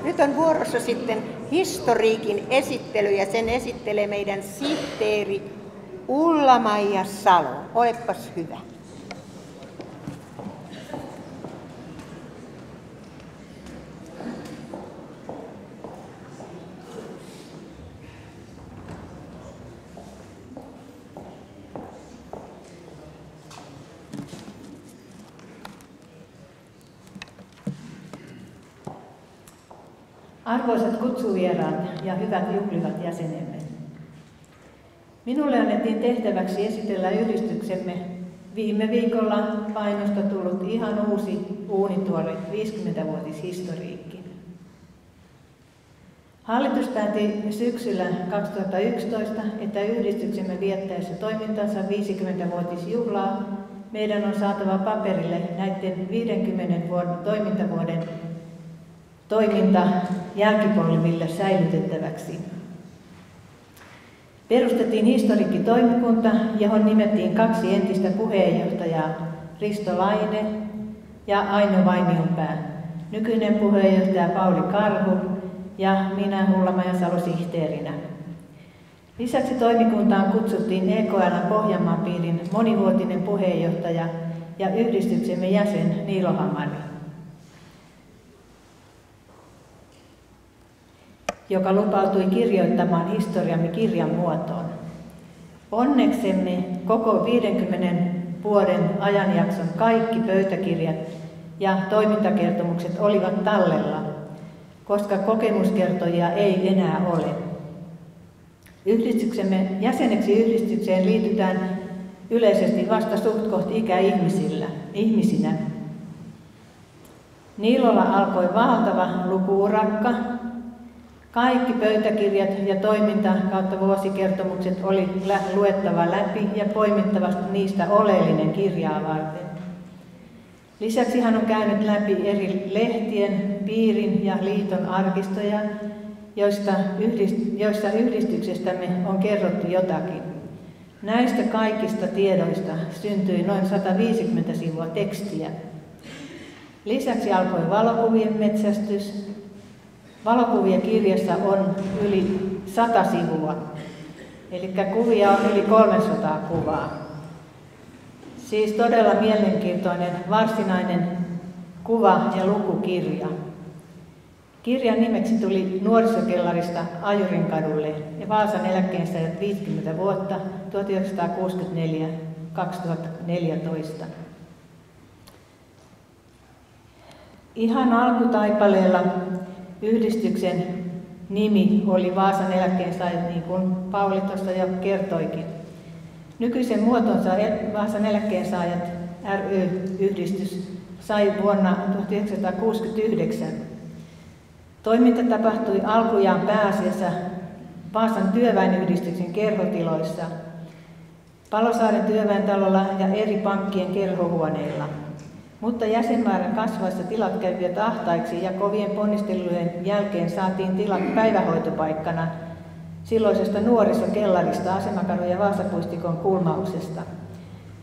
Nyt on vuorossa sitten historiikin esittely ja sen esittelee meidän sihteeri Ulla-Maija Salo. Olepas hyvä. Arvoisat kutsuvieraat ja hyvät juhlivat jäsenemme. Minulle annettiin tehtäväksi esitellä yhdistyksemme viime viikolla painosta tullut ihan uusi uunituore 50-vuotishistoriikki. Hallitus päätti syksyllä 2011, että yhdistyksemme viettäessä toimintansa 50-vuotisjuhlaa meidän on saatava paperille näiden 50 toimintavuoden toiminta jälkipolville säilytettäväksi. Perustettiin historiikkitoimikunta, johon nimettiin 2 entistä puheenjohtajaa, Risto Laine ja Aino Vainionpää, nykyinen puheenjohtaja Pauli Karhu ja minä Ulla-Maija Salo sihteerinä. Lisäksi toimikuntaan kutsuttiin EKL:n Pohjanmaan piirin monivuotinen puheenjohtaja ja yhdistyksemme jäsen Niilo Hamari, joka lupautui kirjoittamaan historiamme kirjan muotoon. Onneksemme koko 50 vuoden ajanjakson kaikki pöytäkirjat ja toimintakertomukset olivat tallella, koska kokemuskertojia ei enää ole. Jäseneksi yhdistykseen liitytään yleisesti vasta suhtkoht ikäihmisinä. Niilolla alkoi valtava luku-urakka. Kaikki pöytäkirjat ja toiminta kautta vuosikertomukset oli luettava läpi ja poimittava niistä oleellinen kirjaa varten. Lisäksi hän on käynyt läpi eri lehtien, piirin ja liiton arkistoja, joissa yhdistyksestämme on kerrottu jotakin. Näistä kaikista tiedoista syntyi noin 150 sivua tekstiä. Lisäksi alkoi valokuvien metsästys. Valokuvia kirjassa on yli 100 sivua, eli kuvia on yli 300 kuvaa. Siis todella mielenkiintoinen varsinainen kuva- ja lukukirja. Kirjan nimeksi tuli Nuorisokellarista Ajurinkadulle ja Vaasan eläkkeensaajat 50 vuotta 1964-2014. Ihan alkutaipaleella yhdistyksen nimi oli Vaasan eläkkeensaajat, niin kuin Pauli tuossa jo kertoikin. Nykyisen muotonsa Vaasan eläkkeensaajat ry-yhdistys sai vuonna 1969. Toiminta tapahtui alkujaan pääasiassa Vaasan työväenyhdistyksen kerhotiloissa, Palosaaren työväentalolla ja eri pankkien kerhohuoneilla. Mutta jäsenmäärän kasvaessa tilat kävivät ahtaiksi ja kovien ponnistelujen jälkeen saatiin tilat päivähoitopaikkana silloisesta nuorisokellarista Asemakadun ja Vaasapuistikon kulmauksesta,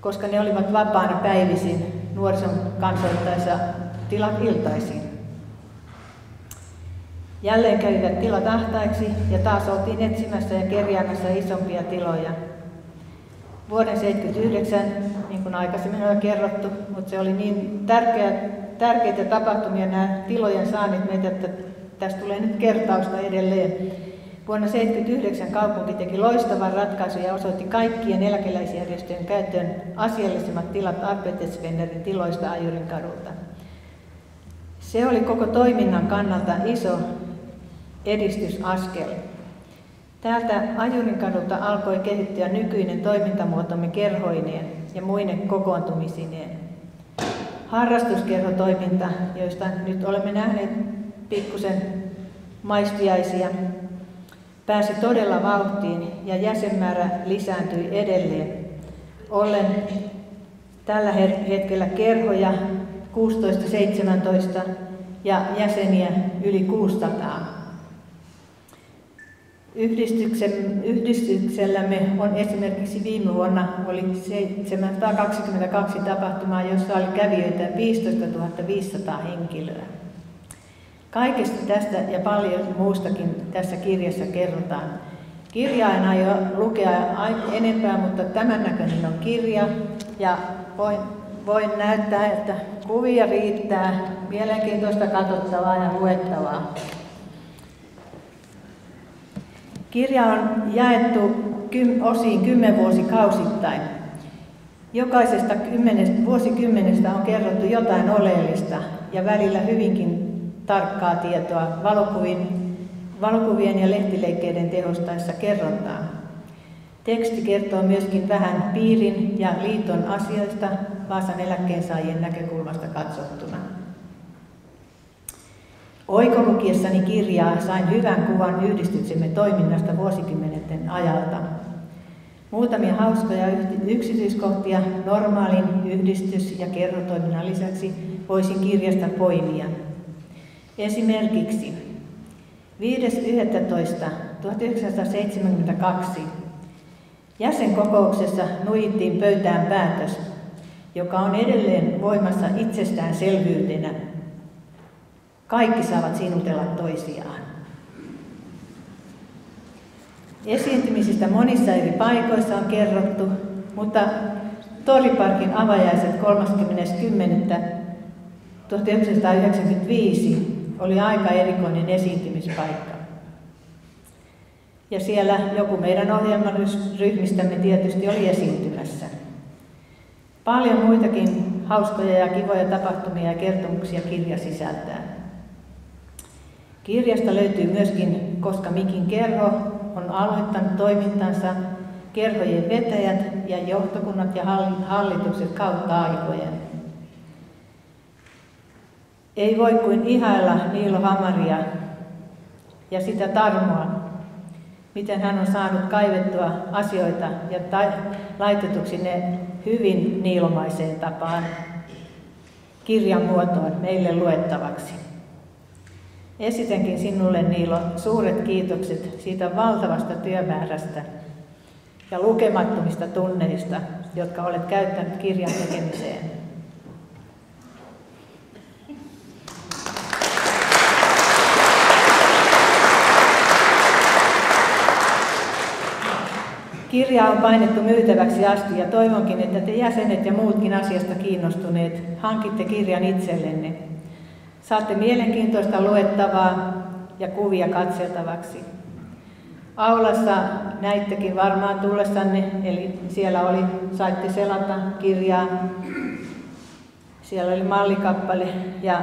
koska ne olivat vapaana päivisin nuorison kansoittaessa tilat iltaisin. Jälleen kävivät tilat ahtaiksi ja taas oltiin etsimässä ja kerjäämässä isompia tiloja. Vuoden 1979, niin kuin aikaisemmin on kerrottu, mutta se oli niin tärkeitä tapahtumia nämä tilojen saannit meitä, että tästä tulee nyt kertausta edelleen. Vuonna 1979 kaupunki teki loistavan ratkaisun ja osoitti kaikkien eläkeläisjärjestöjen käyttöön asiallisemmat tilat Arbetesvennerin tiloista Ajurinkadulta. Se oli koko toiminnan kannalta iso edistysaskel. Täältä Ajurinkadulta alkoi kehittyä nykyinen toimintamuotomme kerhoineen ja muine kokoontumisineen. Harrastuskerhotoiminta, joista nyt olemme nähneet pikkusen maistiaisia, pääsi todella vauhtiin ja jäsenmäärä lisääntyi edelleen. Ollen tällä hetkellä kerhoja 16-17 ja jäseniä yli 600. Yhdistyksellämme on esimerkiksi viime vuonna oli 722 tapahtumaa, jossa oli kävijöitä 15 500 henkilöä. Kaikesta tästä ja paljon muustakin tässä kirjassa kerrotaan. Kirjaa en aio lukea enempää, mutta tämän näköinen on kirja ja voin näyttää, että kuvia riittää, mielenkiintoista katsottavaa ja luettavaa. Kirja on jaettu osiin 10 vuosikausittain. Jokaisesta vuosikymmenestä on kerrottu jotain oleellista ja välillä hyvinkin tarkkaa tietoa valokuvien ja lehtileikkeiden tehostaessa kerrontaa. Teksti kertoo myöskin vähän piirin ja liiton asioista Vaasan eläkkeensaajien näkökulmasta katsottuna. Oikolukiessani kirjaa sain hyvän kuvan yhdistyksemme toiminnasta vuosikymmenten ajalta. Muutamia hauskoja yksityiskohtia normaalin yhdistys- ja kerhotoiminnan lisäksi voisin kirjasta poimia. Esimerkiksi 5.11.1972 jäsenkokouksessa nuijittiin pöytään päätös, joka on edelleen voimassa itsestäänselvyytenä. Kaikki saavat sinutella toisiaan. Esiintymisistä monissa eri paikoissa on kerrottu, mutta Toriparkin avajaiset 30.10.1995 oli aika erikoinen esiintymispaikka. Ja siellä joku meidän ohjelmaryhmistämme tietysti oli esiintymässä. Paljon muitakin hauskoja ja kivoja tapahtumia ja kertomuksia kirja sisältää. Kirjasta löytyy myöskin Koska Mikin kerho on aloittanut toimintansa, kerhojen vetäjät ja johtokunnat ja hallitukset kautta aikojen. Ei voi kuin ihailla Niilo Hamaria ja sitä tarmoa, miten hän on saanut kaivettua asioita ja laitetuksi ne hyvin niilomaiseen tapaan kirjan muotoon meille luettavaksi. Esitänkin sinulle, Niilo, suuret kiitokset siitä valtavasta työmäärästä ja lukemattomista tunneista, jotka olet käyttänyt kirjan tekemiseen. Kirja on painettu myytäväksi asti ja toivonkin, että te jäsenet ja muutkin asiasta kiinnostuneet hankitte kirjan itsellenne. Saatte mielenkiintoista luettavaa ja kuvia katseltavaksi. Aulassa näittekin varmaan tullessanne, eli siellä saitte selata kirjaa. Siellä oli mallikappale ja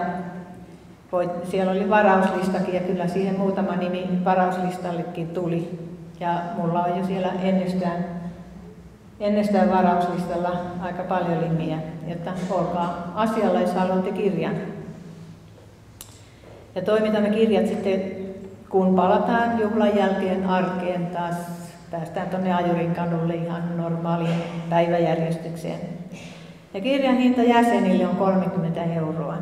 siellä oli varauslistakin ja kyllä siihen muutama nimi varauslistallekin tuli. Ja mulla on jo siellä ennestään varauslistalla aika paljon nimiä, että olkaa asialla, jos haluatte kirjan. Ja toimitamme kirjat sitten, kun palataan juhlan jälkeen arkeen taas. Päästään tuonne Ajurin kadulle ihan normaaliin päiväjärjestykseen. Ja kirjan hinta jäsenille on 30 €.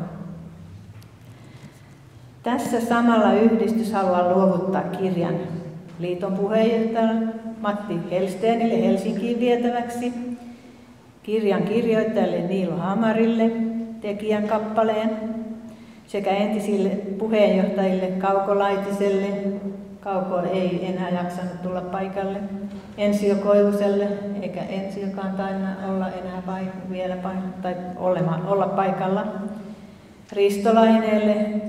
Tässä samalla yhdistys haluaa luovuttaa kirjan liiton puheenjohtajalle Matti Hellstenille Helsinkiin vietäväksi, kirjan kirjoittajalle Niilo Hamarille tekijän kappaleen sekä entisille puheenjohtajille Kauko Laitiselle, Kauko ei enää jaksanut tulla paikalle, Ensio Koivuselle, eikä Ensiokaan taina olla enää olla paikalla, Risto Laineelle,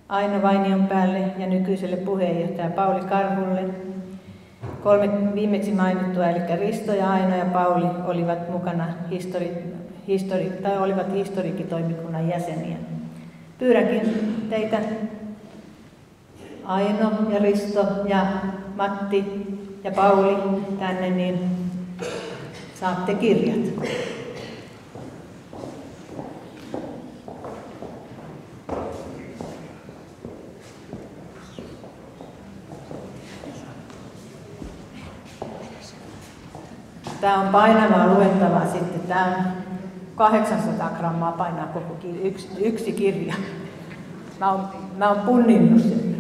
Aino Vainion päälle ja nykyiselle puheenjohtaja Pauli Karhulle. 3 viimeksi mainittua, eli Risto ja Aino ja Pauli olivat mukana olivat historiikkitoimikunnan jäseniä. Pyydänkin teitä, Aino ja Risto ja Matti ja Pauli, tänne, niin saatte kirjat. Tämä on painavaa luettavaa sitten. Tämä on 800 grammaa painaa koko yksi kirja. Mä oon punninnut sen.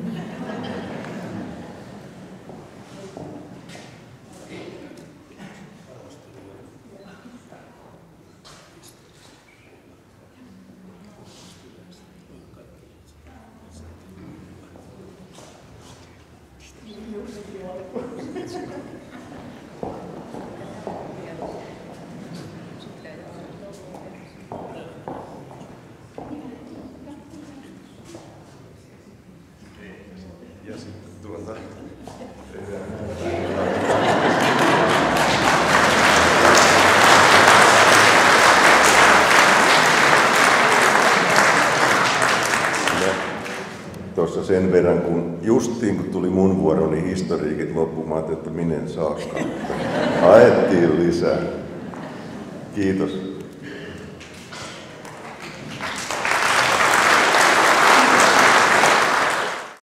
sen verran, kun justiin kun tuli mun vuoro, niin historiikit loppumaan, että minä en saakaan. Haettiin lisää. Kiitos.